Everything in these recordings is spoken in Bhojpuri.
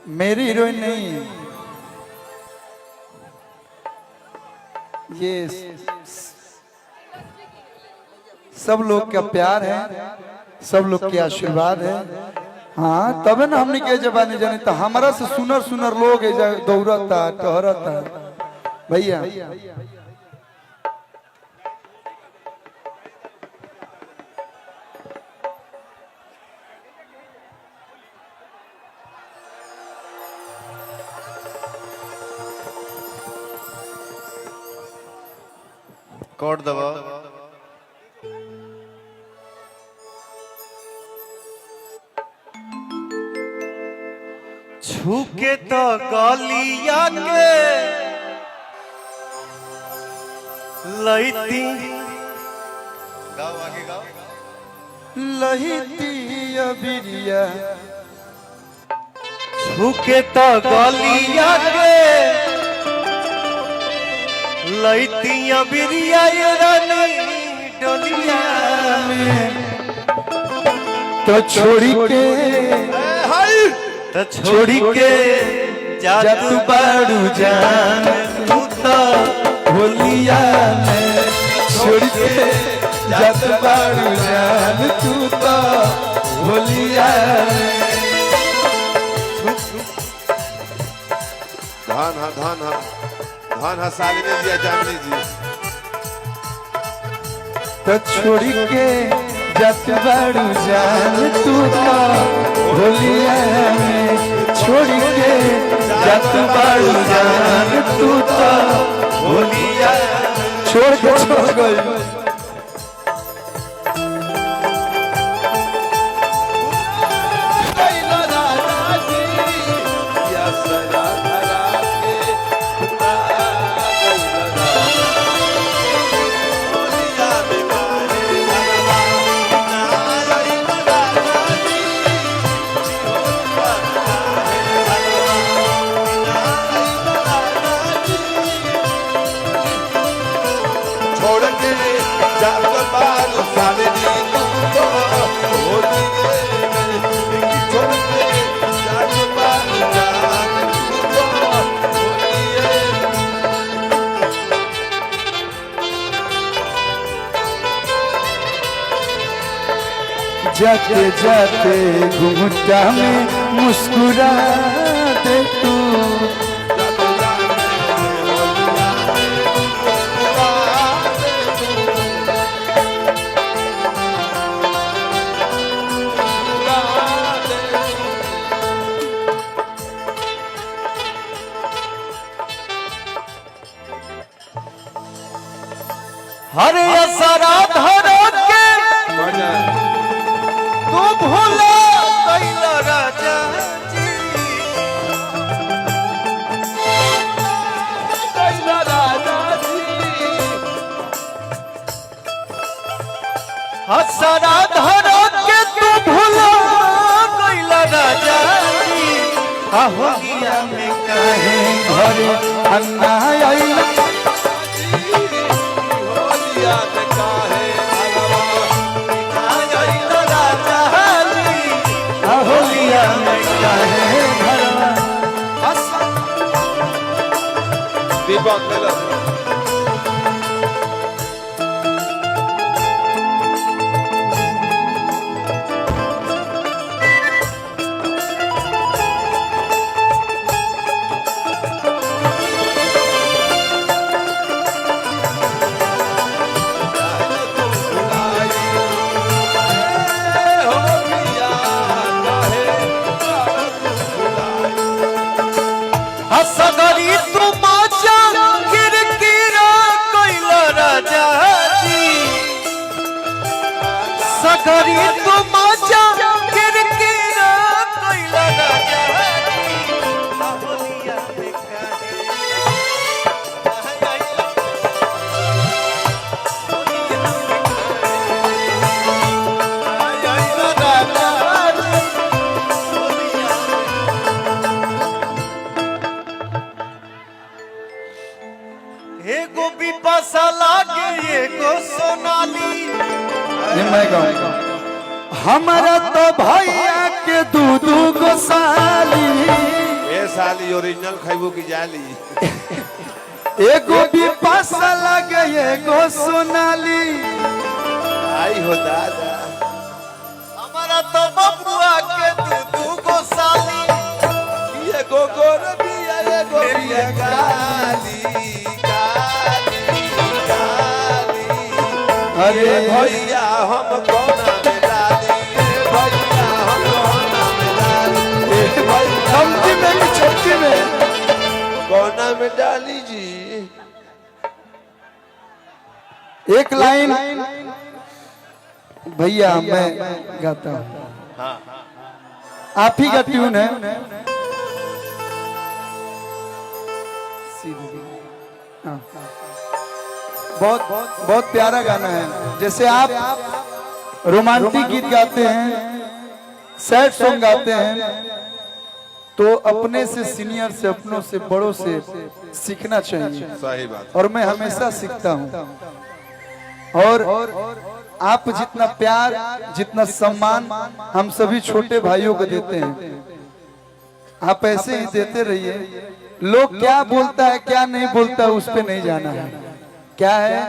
मेरी हीरोइन नहीं, ये सब लोग का प्यार है, सब लोग के आशीर्वाद है। हाँ तबे ना हमने के जबानी जाने तो हमारा से सुनर सुनर लोग दौड़ता टहरता भैया। कोड दबाओ। छूके तो गलिया के लईती गाओ आगे गाओ। लहिती अबिरिया छूके तो गलिया के लईती अबिरिया रानी डोलिया में तो छोड़ी के तो छोड़ी के जातू बाड़ू जान तू तो होलिया में छोड़ के जात बाड़ू जान तू तो होलिया में। धान हा साली ने दिया जामनी जी। तो छोड़ के जात बाड़ू जान तू तो होलिया में छोड़ के जात बाड़ू जान तू तो होलिया छोड़ के छोड़ गई। जाते जाते घुंघटा में मुस्कुरा दे तू हरे असरा धरो के तू भूला कैला राजा जी। कैला राजा जी असरा धरो के तू भूला कैला राजा जी। होलिया में काहे घरे अन्ना आइला होलिया में काहे घरवा दीपक सगरी तू माचा किरकिरा कैला राजा जी। सगरी तू माचा किरकिरा कैला राजा जी। होलिया में एगो बिपाशा लागे एगो सोनाली। मैं गाऊं हमारा तो भैया के दू दू गो साली जाली ओरिजिनल खाइबो की जाली एगो बिपाशा लगे एगो सोनाली आई हो दादा हमारा तो बबुआ के दू गो साली ये गोगोर बिया ये गोबिया गाली गाली गाली अरे भैया हम कोना में डाली भैया हम कोना में डाली छमटी में कि छमटी में कोना में डाली जी एक लाइन भैया मैं गाता हूँ आप ही का ट्यून है हाँ। बहुत बहुत प्यारा गाना है जैसे आप रोमांटिक गीत गाते हैं सैड सॉन्ग गाते हैं तो अपने से सीनियर से अपनों से बड़ों से सीखना चाहिए सही बात और मैं हमेशा सीखता हूँ और आप जितना प्यार जितना सम्मान हम सभी छोटे भाइयों को देते हैं आप ऐसे ही देते रहिए लोग क्या बोलता है क्या नहीं बोलता है उस पे नहीं जाना है क्या है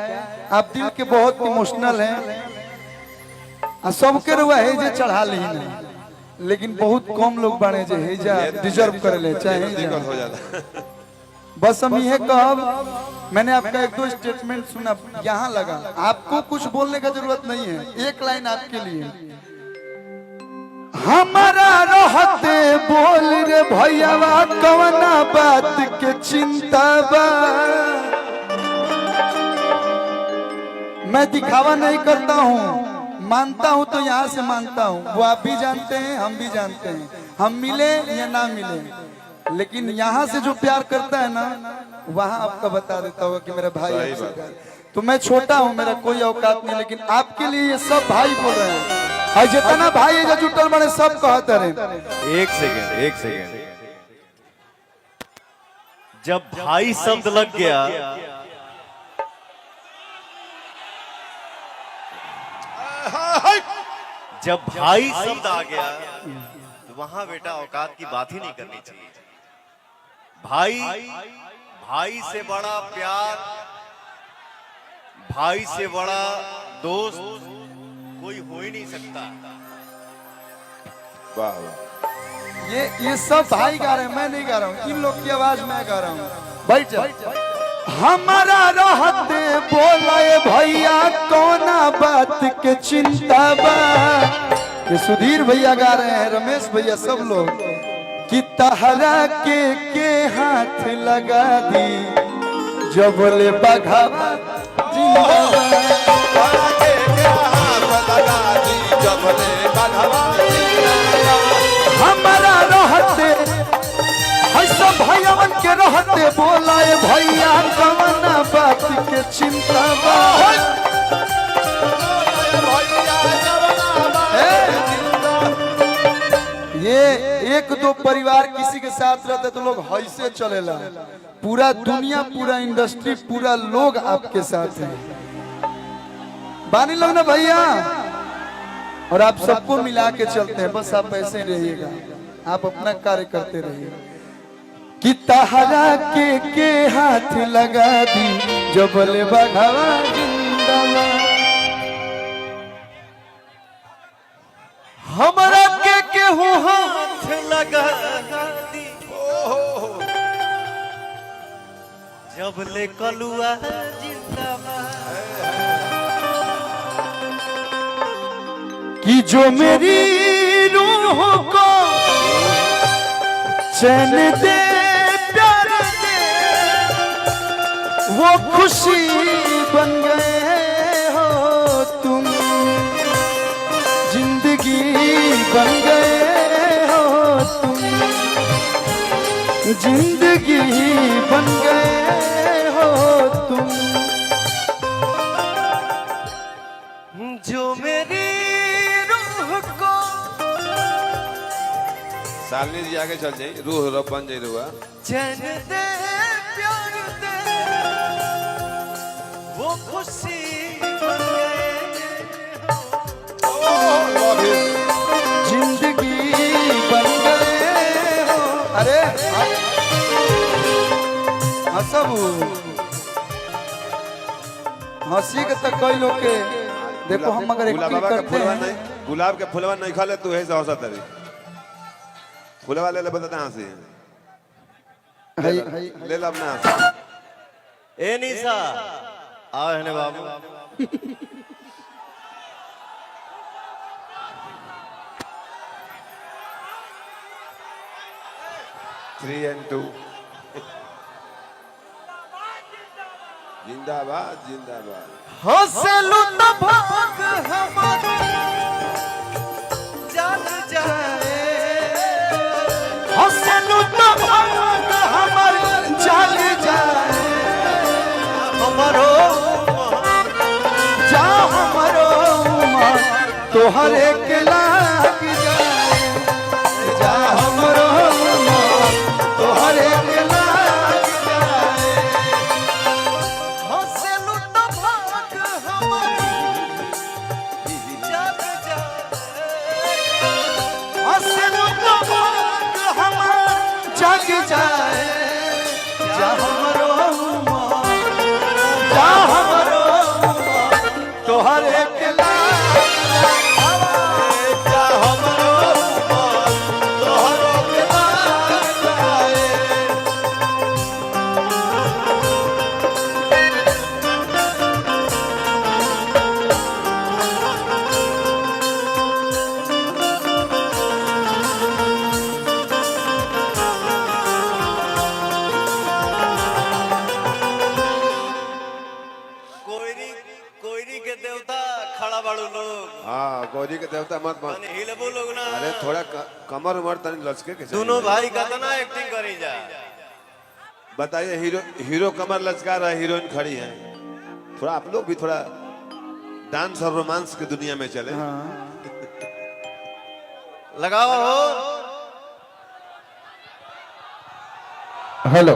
आप दिल के बहुत इमोशनल हैं सबके रुआ हेजे चढ़ा ली नहीं लेकिन बहुत कम लोग बने जो हेजा डिजर्व कर ले चाहे दिक्कत हो जाता बस हम ये कहब मैंने आपका एक दो स्टेटमेंट सुना यहाँ लगा आपको कुछ बोलने का जरूरत नहीं है एक लाइन आपके लिए हमारा रहते बोल रे भैयावा कवना बात के चिंता बा मैं दिखावा नहीं करता हूँ मानता हूँ तो यहाँ से मानता हूँ वो आप भी जानते हैं हम भी जानते हैं हम मिले या ना मिले लेकिन यहाँ से जो प्यार करता है ना वहाँ आपका बता देता होगा कि मेरा भाई आपसे प्यार तो मैं छोटा हूँ मेरा कोई औकात नहीं लेकिन आपके लिए ये सब भाई बोल रहे हैं और जितना भाई है जो जुटल बने सब कहते रहे एक सेकेंड जब भाई शब्द लग गया जब भाई शब्द आ गया तो वहां बेटा औकात की बात ही नहीं करनी चाहिए भाई से बड़ा प्यार भाई से बड़ा दोस्त कोई हो ही नहीं सकता। वाह वाह ये सब भाई गा रहे हैं मैं नहीं गा रहा हूँ इन लोग की आवाज मैं गा रहा हूँ बैठ जा हमारा रहते बोलाए भैया कोना बात के चिंता बा ये सुधीर भैया गा रहे हैं रमेश भैया सब लोग कि तहरा के हाथ लगा दी जब ले बघावा हमारा रहते ऐसा भैयावन के रहते बोलाए भैया कवना बात के चिंता बा ये एक दो परिवार किसी के साथ रहते तो लोग ऐसे चलेला पूरा दुनिया पूरा इंडस्ट्री पूरा लोग आपके साथ है बानी लोग ना भैया और आप सबको मिला के चलते हैं बस आप ऐसे ही रहिएगा आप अपना कार्य करते रहिए कि तहरा के हाथ लगा दी जब ले बघावा जिंदाबाद हमारा के हो हाथ लगा दी जब ले कलुआ जिंदाबाद कि जो मेरी रूह को चैन दे प्यार दे वो खुशी बन गए हो तुम जिंदगी बन गए हो तुम जिंदगी बन गए हो तुम जो मेरी रूह को सालनी जी आगे चल जाए रूह रब बन जाए रुआ चैन दे प्यार दे वो खुशी बन गए जिंदगी बन गए हो अरे हंसब हंसी के तक कई लोग के देखो हम अगर एक्टिंग करते हैं गुलाब के फुलवा नहीं खा ले तू है से हंसा तरी फुलवा ले बताते हंसी ले ला अपना हंसी ए निशा आओ है बाबू 3 and 2 जिंदाबाद जिंदाबाद हंसलू तो भाग हमार जाग जाए हंसलू तो भाग हमार जाग जाए हमारो जा हमरो मन तोहरे के लाग जाए जा हमरो मन तोहरे के लाग जाए हंसलू तो भाग हमार जाग जाए हंसलू तो भाग हमार जाग जाए जा हमरो मन जा हमरो मन तोहरे के लाग जा हमरो मन तोहरो के लाग जाए कोयरी कोयरी के देवता खड़ा बाड़ू लोग हाँ गौरी के देवता मत मत माने हिलबो लोग ना अरे थोड़ा कमर उमर तनी लचके के चाहिए। दोनों भाई कितना एक्टिंग करी जा बताइए हीरो हीरो कमर लचका रहा है हीरोइन खड़ी है थोड़ा आप लोग भी थोड़ा डांस और रोमांस की दुनिया में चले लगाओ हो हेलो